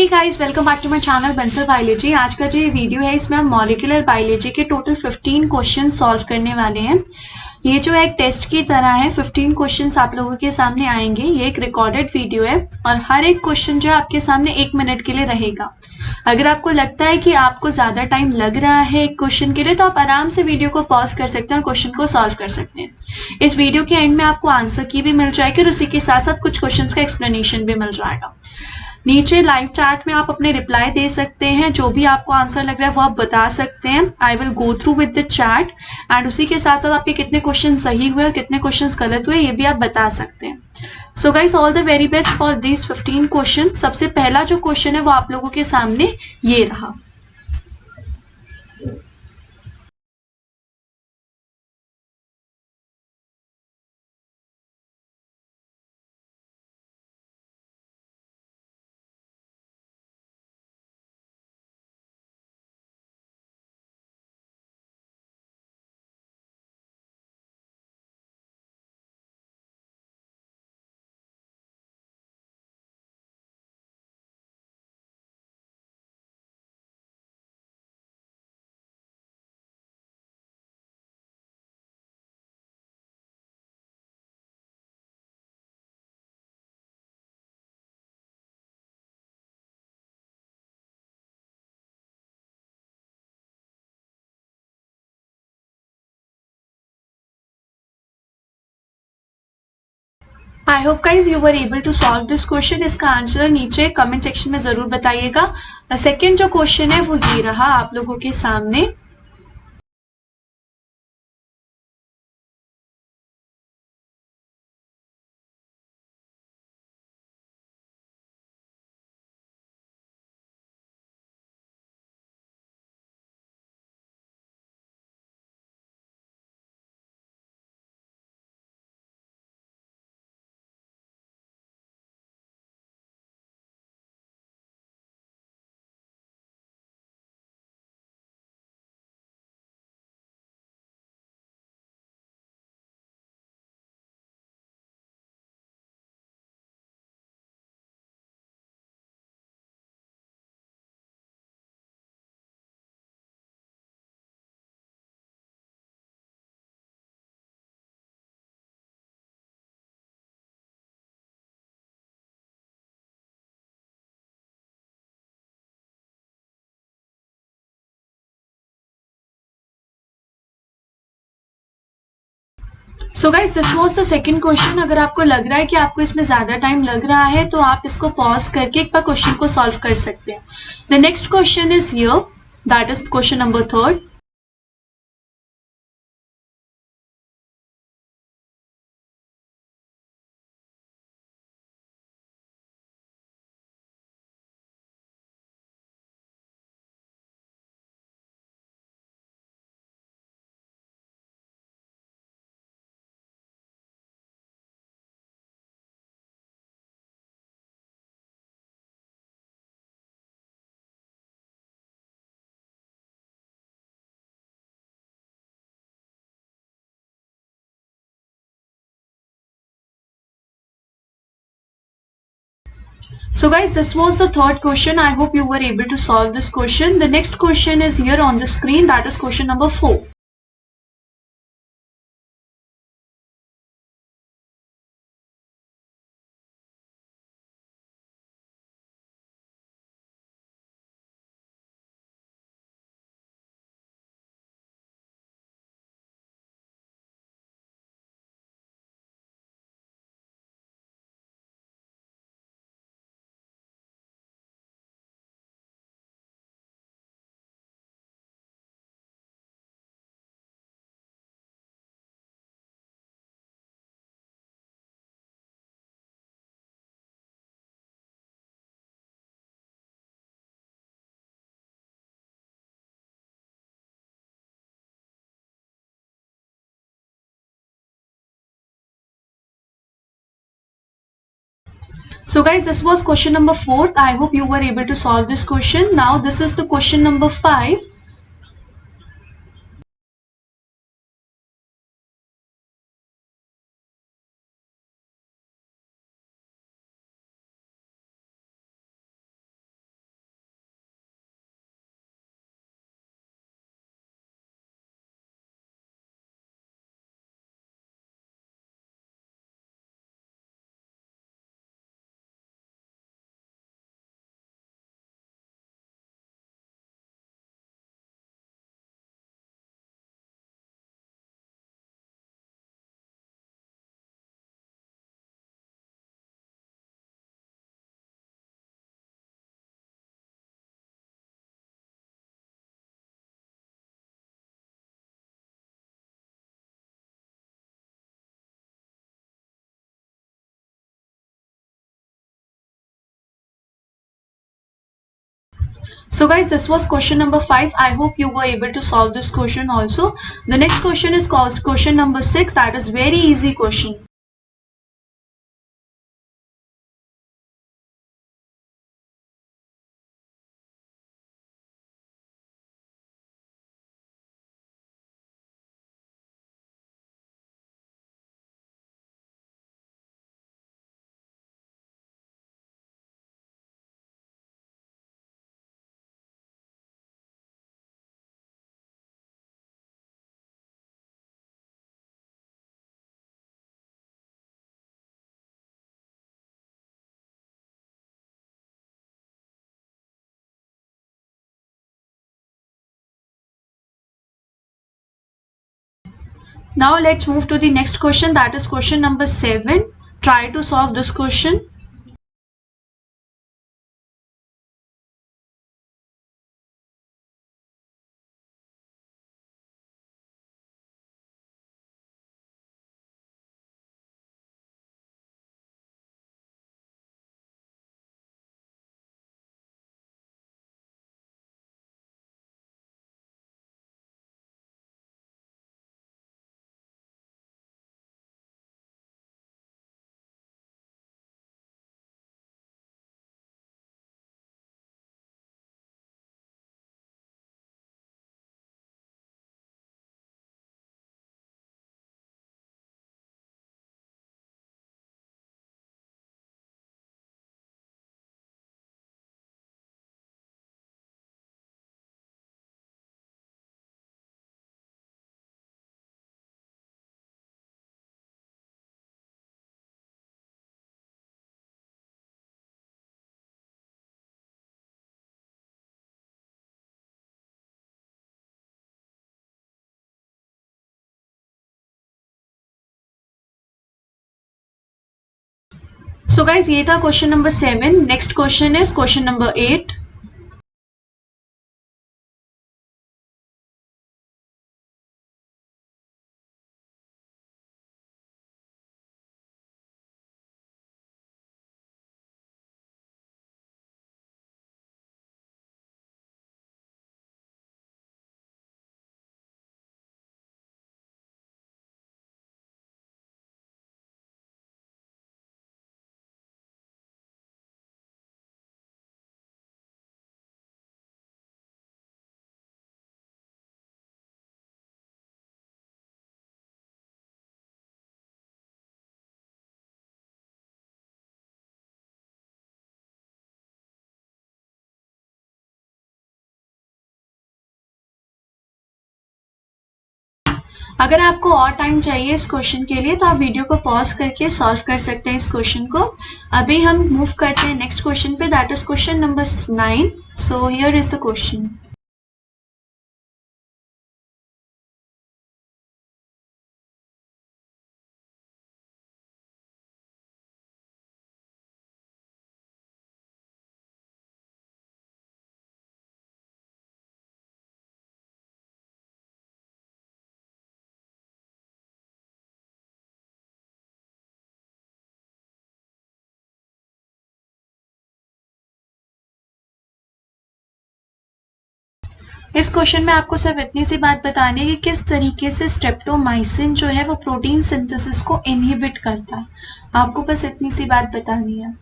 Hey guys, welcome back to my channel Bansal biology. आज का जो ये वीडियो है इसमें हम मॉलिक्यूलर बायोलॉजी के टोटल 15 क्वेश्चन सॉल्व करने वाले हैं। ये जो एक टेस्ट की तरह है, 15 क्वेश्चंस आप लोगों के सामने आएंगे। ये एक रिकॉर्डेड वीडियो है और हर एक क्वेश्चन जो है आपके सामने 1 मिनट के लिए रहेगा। अगर आपको लगता है कि आपको ज़्यादा टाइम लग रहा है एक क्वेश्चन के लिए, तो आप आराम से वीडियो को पॉज कर सकते हैं और क्वेश्चन को सॉल्व कर सकते हैं। इस वीडियो के एंड में आपको आंसर की भी मिल जाएगी और उसी के साथ साथ कुछ क्वेश्चन का एक्सप्लेनेशन भी मिल जाएगा। नीचे लाइव चैट में आप अपने रिप्लाई दे सकते हैं, जो भी आपको आंसर लग रहा है वो आप बता सकते हैं। I will go through with the chat and उसी के साथ साथ आपके कितने क्वेश्चन सही हुए और कितने क्वेश्चन गलत हुए ये भी आप बता सकते हैं। So guys, all the very best for this 15 question. सबसे पहला जो क्वेश्चन है वो आप लोगों के सामने ये रहा। I hope guys you were able to solve this question. इसका आंसर नीचे कमेंट सेक्शन में जरूर बताइएगा। सेकेंड जो क्वेश्चन है वो ये रहा आप लोगों के सामने। So guys, this was the second question. अगर आपको लग रहा है कि आपको इसमें ज्यादा टाइम लग रहा है तो आप इसको पॉज करके एक बार क्वेश्चन को सॉल्व कर सकते हैं। The next question is here, that is question number third. So guys, this was the third question. I hope you were able to solve this question. The next question is here on the screen, that is question number 4. So guys, this was question number 4. I hope you were able to solve this question. Now this is the question number 5. So guys, this was question number 5. I hope you were able to solve this question also. The next question is called question number 6. That is very easy question. Now let's move to the next question. That is question number 7. Try to solve this question. So guys, ये था question number 7. Next question is question number 8. अगर आपको और time चाहिए इस question के लिए तो आप वीडियो को पॉज करके सॉल्व कर सकते हैं इस क्वेश्चन को. अभी हम मूव करते हैं नेक्स्ट क्वेश्चन पे. That is question number 9. So here is the question. इस क्वेश्चन में आपको सिर्फ इतनी सी बात बतानी है कि किस तरीके से स्ट्रेप्टोमाइसिन जो है वो प्रोटीन सिंथेसिस को इनहिबिट करता है. आपको बस इतनी सी बात बतानी है.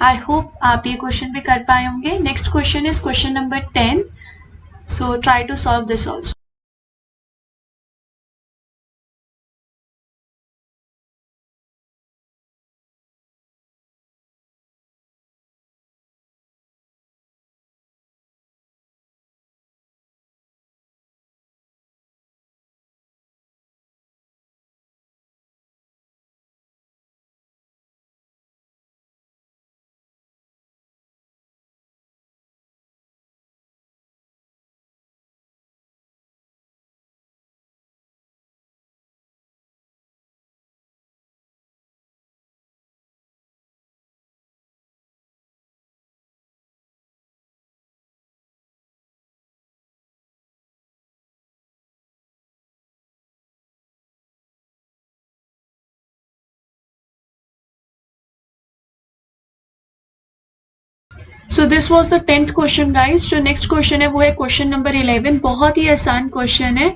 आई होप आप ये क्वेश्चन भी कर पाए होंगे. Next question is question number 10. So try to solve this also. So this was the 10th question guys. जो नेक्स्ट क्वेश्चन है वो है क्वेश्चन नंबर 11। बहुत ही आसान क्वेश्चन है।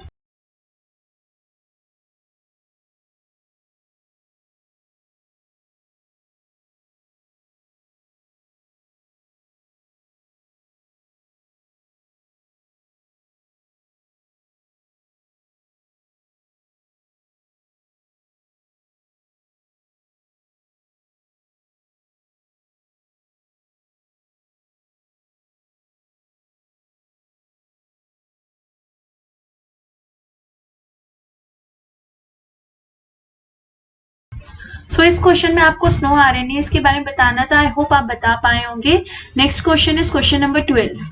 सो इस क्वेश्चन में आपको स्नो आरएनए इसके बारे में बताना था। आई होप आप बता पाए होंगे। Next question is question number 12।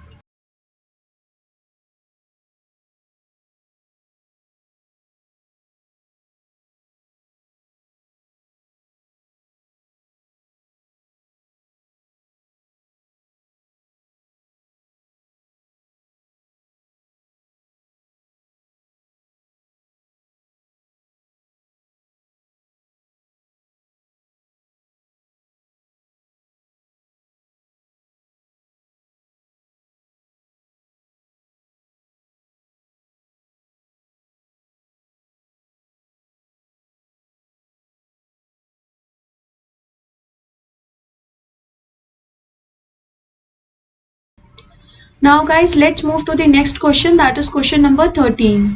Now guys, let's move to the next question, that is question number 13.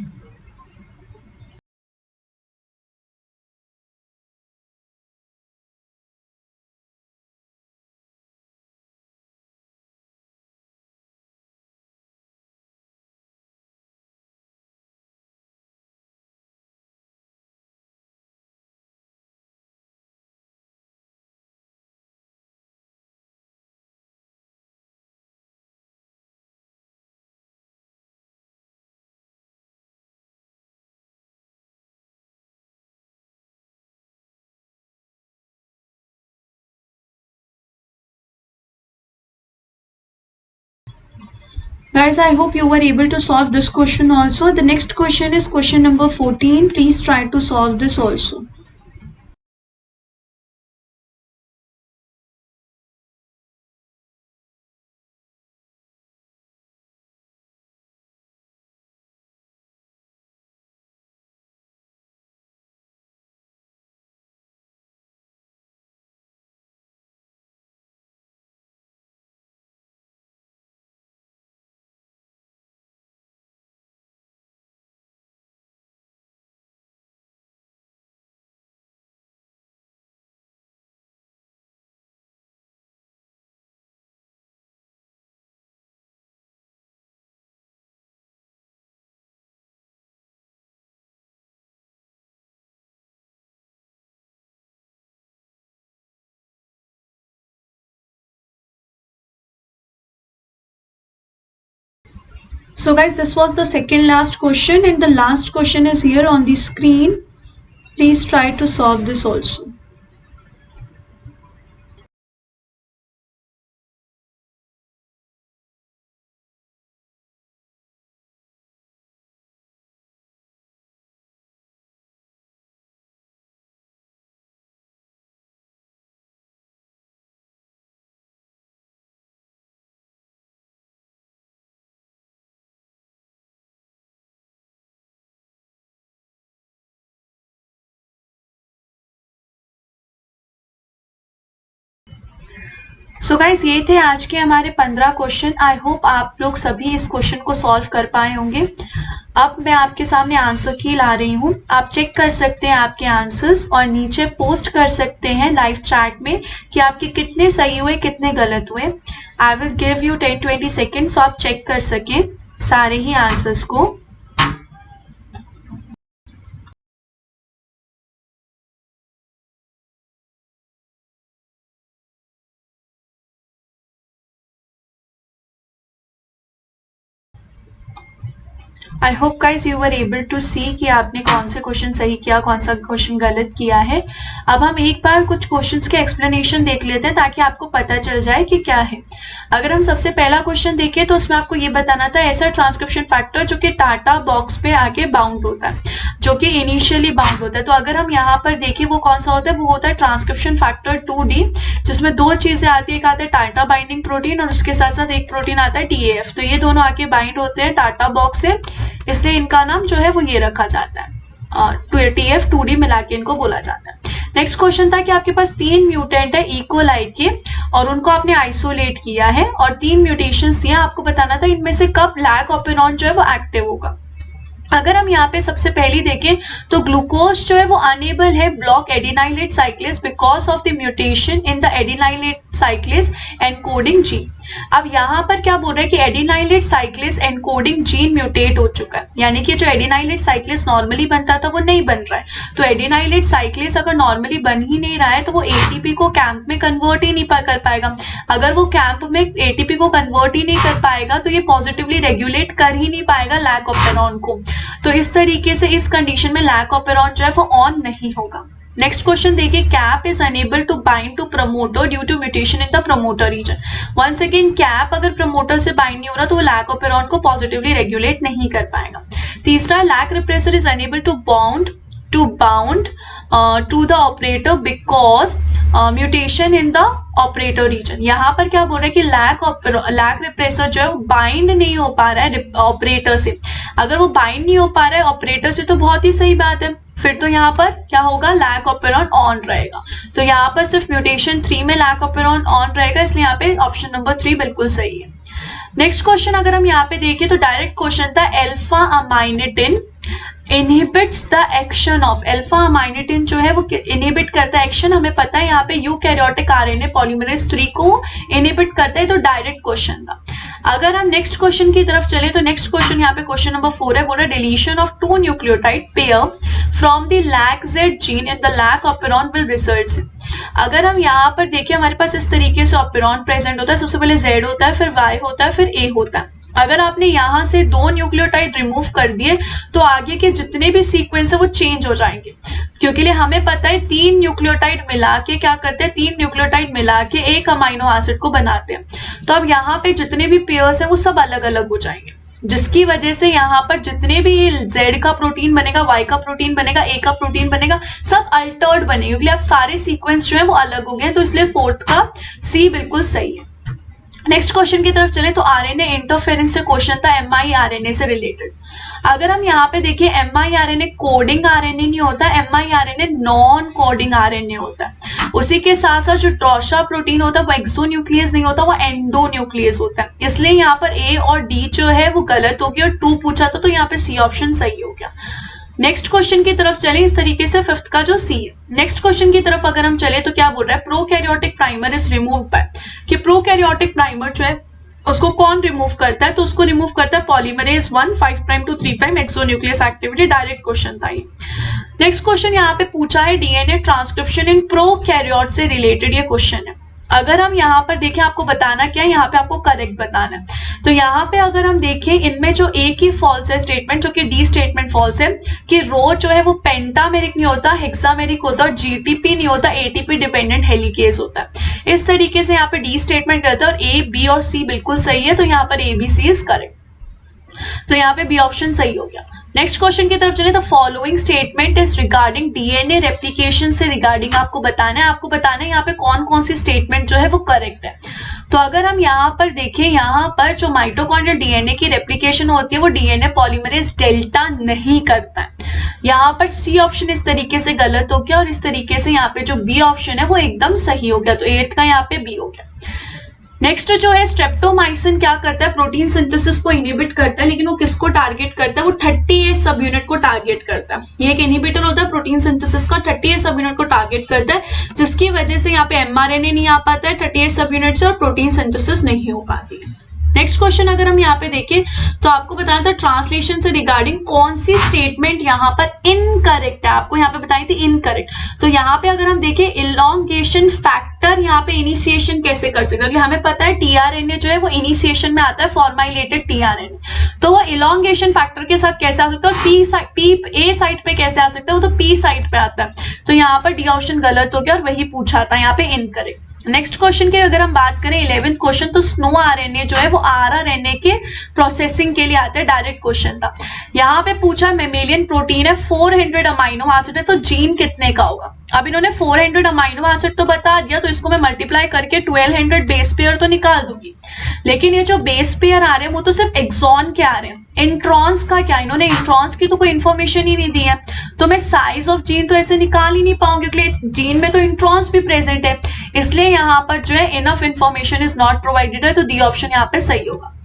Guys, I hope you were able to solve this question also. The next question is question number 14. Please try to solve this also. So guys, this was the second last question and the last question is here on the screen. Please try to solve this also. So guys, ये थे आज के हमारे 15 question. I hope आप लोग सभी इस question को सॉल्व कर पाए होंगे। अब मैं आपके सामने आंसर की ला रही हूँ। आप चेक कर सकते हैं आपके आंसर्स और नीचे पोस्ट कर सकते हैं लाइव चैट में कि आपके कितने सही हुए कितने गलत हुए। I will give you 10-20 second so आप चेक कर सकें सारे ही आंसर्स को। I hope guys you were able to see कि आपने कौन से क्वेश्चन सही किया, कौन सा क्वेश्चन गलत किया है। अब हम एक बार कुछ क्वेश्चंस के एक्सप्लेनेशन देख लेते हैं ताकि आपको पता चल जाए कि क्या है। अगर हम सबसे पहला क्वेश्चन देखें तो उसमें आपको ये बताना था ऐसा ट्रांसक्रिप्शन फैक्टर जो कि टाटा बॉक्स पे आके बाउंड होता है, जो कि इनिशियली बाउंड होता है। तो अगर हम यहाँ पर देखें वो कौन सा होता है, वो होता है ट्रांसक्रिप्शन फैक्टर 2D, जिसमें दो चीजें आती है, एक आता है टाटा बाइंडिंग प्रोटीन और उसके साथ साथ एक प्रोटीन आता है TAF। तो ये दोनों आके बाइंड होते हैं टाटा बॉक्स से, इसलिए इनका नाम जो है वो ये रखा जाता है, TF 2D मिला के इनको बोला जाता है। नेक्स्ट क्वेश्चन था कि आपके पास 3 म्यूटेंट है इकोलाई के और उनको आपने आइसोलेट किया है और 3 म्यूटेशंस दिए, आपको बताना था इनमें से कब लैक ऑपेरॉन जो है वो एक्टिव होगा। अगर हम यहाँ पे सबसे पहली देखें तो ग्लूकोज जो है वो अनेबल है block adenylate cyclase because of the mutation in the adenylate cyclase encoding gene. अब यहाँ पर क्या बोल रहा है कि adenylate cyclase encoding gene mutate हो चुका है, यानी कि जो एडिनाइलेट साइक्लेस नॉर्मली बनता था वो नहीं बन रहा है। तो एडिनाइलेट साइक्लेस अगर नॉर्मली बन ही नहीं रहा है तो वो एटीपी को कैंप में कन्वर्ट ही नहीं कर पाएगा। अगर वो कैंप में एटीपी को कन्वर्ट ही नहीं कर पाएगा तो ये पॉजिटिवली रेगुलेट कर ही नहीं पाएगा लैक ऑपेरॉन को। तो इस तरीके से इस कंडीशन में लैक ऑपेरॉन जो है वो ऑन नहीं होगा। नेक्स्ट क्वेश्चन देखिए, CAP is unable to bind to promoter due to mutation in the promoter region. Once again CAP अगर प्रमोटर से बाइंड नहीं हो रहा तो वो लैक ऑपेरॉन को पॉजिटिवली रेगुलेट नहीं कर पाएगा। तीसरा, lac repressor is unable to bound to the operator because mutation in the operator region. यहाँ पर क्या बोल रहा है कि लैक रिप्रेसर जो है वो बाइंड नहीं हो पा रहा है ऑपरेटर से। अगर वो बाइंड नहीं हो पा रहा है ऑपरेटर से तो बहुत ही सही बात है, फिर तो यहाँ पर क्या होगा, लैक ऑपेरॉन ऑन रहेगा। तो यहाँ पर सिर्फ म्यूटेशन 3 में लैक ऑपेरॉन ऑन रहेगा, इसलिए यहाँ पे ऑप्शन नंबर 3 बिल्कुल सही है। नेक्स्ट क्वेश्चन अगर हम यहाँ पे देखें तो डायरेक्ट क्वेश्चन था alpha amanitin inhibits the action of. Alpha amanitin जो है वो इनहिबिट करता है एक्शन, हमें पता है यहाँ पे यूकैरियोटिक आरएनए पॉलीमरेज 3 को इनहिबिट करता है, तो डायरेक्ट क्वेश्चन था। अगर हम नेक्स्ट क्वेश्चन की तरफ चले तो नेक्स्ट क्वेश्चन यहाँ पे क्वेश्चन नंबर 4 है, बोल रहा है deletion of 2 nucleotide pair from the lac Z gene in the lac operon will result in. अगर हम यहाँ पर देखिए हमारे पास इस तरीके से ऑपेरॉन प्रेजेंट होता है, सबसे पहले Z होता है, फिर Y होता है, फिर A होता है। अगर आपने यहाँ से 2 न्यूक्लियोटाइड रिमूव कर दिए तो आगे के जितने भी सीक्वेंस है वो चेंज हो जाएंगे, क्योंकि हमें पता है 3 न्यूक्लियोटाइड मिला के क्या करते हैं, 3 न्यूक्लियोटाइड मिला के एक अमाइनो एसिड को बनाते हैं। तो अब यहाँ पे जितने भी पेयर्स हैं वो सब अलग अलग हो जाएंगे, जिसकी वजह से यहाँ पर जितने भी Z का प्रोटीन बनेगा, Y का प्रोटीन बनेगा, A का प्रोटीन बनेगा, सब अल्टर्ड बनेगा, क्योंकि अब सारे सीक्वेंस जो है वो अलग हो गए। तो इसलिए 4th का C बिल्कुल सही है। नेक्स्ट क्वेश्चन की तरफ चले तो आरएनए इंटरफेरेंस से क्वेश्चन था mRNA से रिलेटेड। अगर हम यहाँ पे देखिए mRNA कोडिंग आरएनए नहीं होता, mRNA नॉन कोडिंग आरएनए होता है। उसी के साथ साथ जो ड्रॉशा प्रोटीन होता है वो एक्सोन्यूक्लियस नहीं होता, वो एंडोन्यूक्लियस होता है। इसलिए यहाँ पर A और D जो है वो गलत हो गया और ट्रू पूछा था, तो यहाँ पे C ऑप्शन सही हो गया। नेक्स्ट क्वेश्चन की तरफ चले, इस तरीके से 5th का जो C है। नेक्स्ट क्वेश्चन की तरफ अगर हम चले तो क्या बोल रहा है, prokaryotic primer is remove by, कि प्रोकैरियोटिक प्राइमर जो है उसको कौन रिमूव करता है, तो उसको रिमूव करता है polymerase 1 5 prime to 3 prime exonuclease activity. Direct question था ये। नेक्स्ट क्वेश्चन यहाँ पे पूछा है डीएनए ट्रांसक्रिप्शन इन प्रोकैरियोट से रिलेटेड ये क्वेश्चन है। अगर हम यहाँ पर देखें आपको बताना क्या है, यहाँ पे आपको करेक्ट बताना है। तो यहाँ पे अगर हम देखें इनमें जो एक ही फॉल्स है स्टेटमेंट, जो कि डी स्टेटमेंट फॉल्स है, कि रो जो है वो पेंटामेरिक नहीं होता, हेक्सामेरिक होता और जीटीपी नहीं होता, एटीपी डिपेंडेंट हेलिकेज होता है। इस तरीके से यहाँ पे डी स्टेटमेंट करता है और ए बी और सी बिल्कुल सही है, तो यहाँ पर A B C is correct, तो यहाँ पे बी ऑप्शन सही हो गया। नेक्स्ट क्वेश्चन की तरफ चले तो following statement is regarding DNA replication से रिगार्डिंग आपको बताना है यहाँ पे कौन कौन सी स्टेटमेंट जो है वो करेक्ट है। तो अगर हम यहाँ पर देखें, यहाँ पर जो माइटोकॉन्ड्रियल डीएनए की रेप्लिकेशन होती है वो डीएनए पॉलीमरेज डेल्टा नहीं करता है। यहाँ पर सी ऑप्शन इस तरीके से गलत हो गया और इस तरीके से यहाँ पे जो बी ऑप्शन है वो एकदम सही हो गया, तो 8th का यहाँ पे बी हो गया। नेक्स्ट जो है स्ट्रेप्टोमाइसिन क्या करता है, प्रोटीन सिंथेसिस को इनहिबिट करता है, लेकिन वो किसको टारगेट करता है, वो 30A सब यूनिट को टारगेट करता है। ये एक इनहिबिटर होता है प्रोटीन सिंथेसिस का, 30A सब यूनिट को टारगेट करता है, जिसकी वजह से यहाँ पे mRNA नहीं आ पाता है 30A सब यूनिट से और प्रोटीन सिंथेसिस नहीं हो पाती है। नेक्स्ट क्वेश्चन अगर हम यहाँ पे देखें तो आपको बताना था ट्रांसलेशन से रिगार्डिंग कौन सी स्टेटमेंट यहाँ पर इनकरेक्ट है, आपको यहाँ पे बताई थी इनकरेक्ट। तो यहाँ पे अगर हम देखें इलॉन्गेशन फैक्टर यहाँ पे इनिशिएशन कैसे कर सकते हैं, क्योंकि हमें पता है टीआरएनए जो है वो इनिशिएशन में आता है फॉर्माइलेटेड टीआरएनए, तो वो इलॉन्गेशन फैक्टर के साथ कैसे आ सकता है और पी ए साइड पे कैसे आ सकता है, वो तो पी साइड पे आता है। तो यहाँ पर डी ऑप्शन गलत हो गया और वही पूछा था यहाँ पे इनकरेक्ट। नेक्स्ट क्वेश्चन की अगर हम बात करें 11th क्वेश्चन, तो स्नो आरएनए जो है वो आरआरएनए के प्रोसेसिंग के लिए आता है, डायरेक्ट क्वेश्चन था। यहाँ पे पूछा मेमेलियन प्रोटीन है 400 अमाइनो एसिड है, तो जीन कितने का होगा। अब इन्होंने 400 अमाइनो एसिड तो बता दिया, तो इसको मैं मल्टीप्लाई करके 1200 बेस पेयर तो निकाल दूंगी, लेकिन ये जो बेस पेयर आ रहे हैं वो तो सिर्फ एक्सॉन के आ रहे हैं, इंट्रॉन्स का क्या, इन्होंने इंट्रॉन्स की तो कोई इन्फॉर्मेशन ही नहीं दी है, तो मैं साइज ऑफ जीन तो ऐसे निकाल ही नहीं पाऊंगी, क्योंकि जीन में तो इंट्रॉन्स भी प्रेजेंट है, इसलिए यहाँ पर जो है enough information is not provided है, तो डी ऑप्शन यहाँ पे सही होगा।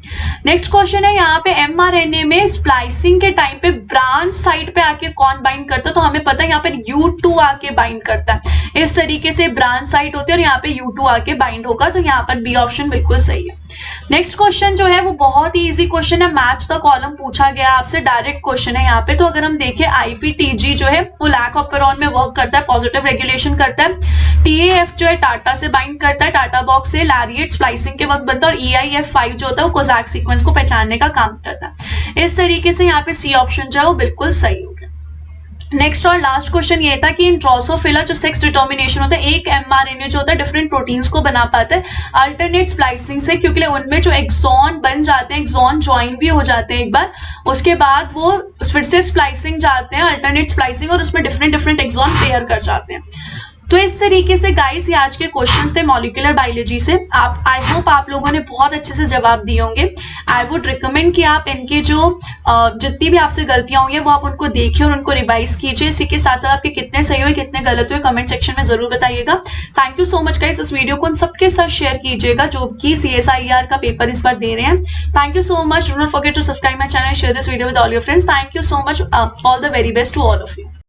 नेक्स्ट क्वेश्चन है यहाँ पे एमआरएनए में स्प्लाइसिंग के टाइम पे ब्रांच साइड पे आके कौन बाइंड करता है, तो हमें पता है यहाँ पे U2 आके बाइंड करता है, इस तरीके से ब्रांच साइड होती है और यहाँ पे U2 आके बाइंड होगा, तो यहाँ पर बी ऑप्शन बिल्कुल सही है। नेक्स्ट क्वेश्चन जो है वो बहुत ही इजी क्वेश्चन है, मैच द कॉलम पूछा गया आपसे, डायरेक्ट क्वेश्चन है यहाँ पे। तो अगर हम देखें आईपीटीजी जो है वो लैक ऑपेरॉन में वर्क करता है, पॉजिटिव रेगुलेशन करता है, टीएएफ जो है टाटा से बाइंड करता है, टाटा बॉक्स से लैरिएट स्प्लाइसिंग के वक्त बनता है, और EIF5 जो होता है वो कोज़ैक सीक्वेंस को पहचानने का काम करता है। इस तरीके से यहाँ पे सी ऑप्शन जो है वो बिल्कुल सही हो गया। नेक्स्ट और लास्ट क्वेश्चन ये था कि इन ड्रोसोफिला जो सेक्स डिटर्मिनेशन होता है, एक एमआरएनए जो होता है डिफरेंट प्रोटीन्स को बना पाता है अल्टरनेट स्प्लाइसिंग से, क्योंकि उनमें जो एक्सॉन बन जाते हैं, एक्सॉन ज्वाइन भी हो जाते हैं एक बार, उसके बाद वो फिर से स्प्लाइसिंग जाते हैं अल्टरनेट स्प्लाइसिंग, और उसमें डिफरेंट एक्सॉन पेयर कर जाते हैं। तो इस तरीके से गाइस ये आज के क्वेश्चंस थे मॉलिक्यूलर बायोलॉजी से। आप आई होप आप लोगों ने बहुत अच्छे से जवाब दिए होंगे। आई वुड रिकमेंड कि आप इनके जो जितनी भी आपसे गलतियां होंगी वो आप उनको देखिए और उनको रिवाइज कीजिए। इसी के साथ साथ आपके कितने सही हुए कितने गलत हुए कमेंट सेक्शन में जरूर बताइएगा। Thank you so much guys. इस वीडियो को उन सबके साथ शेयर कीजिएगा जो कि CSIR का पेपर इस बार दे रहे हैं। Thank you so much. Do not forget to subscribe my channel, share this video with all your friends. Thank you so much. All the very best to all of you.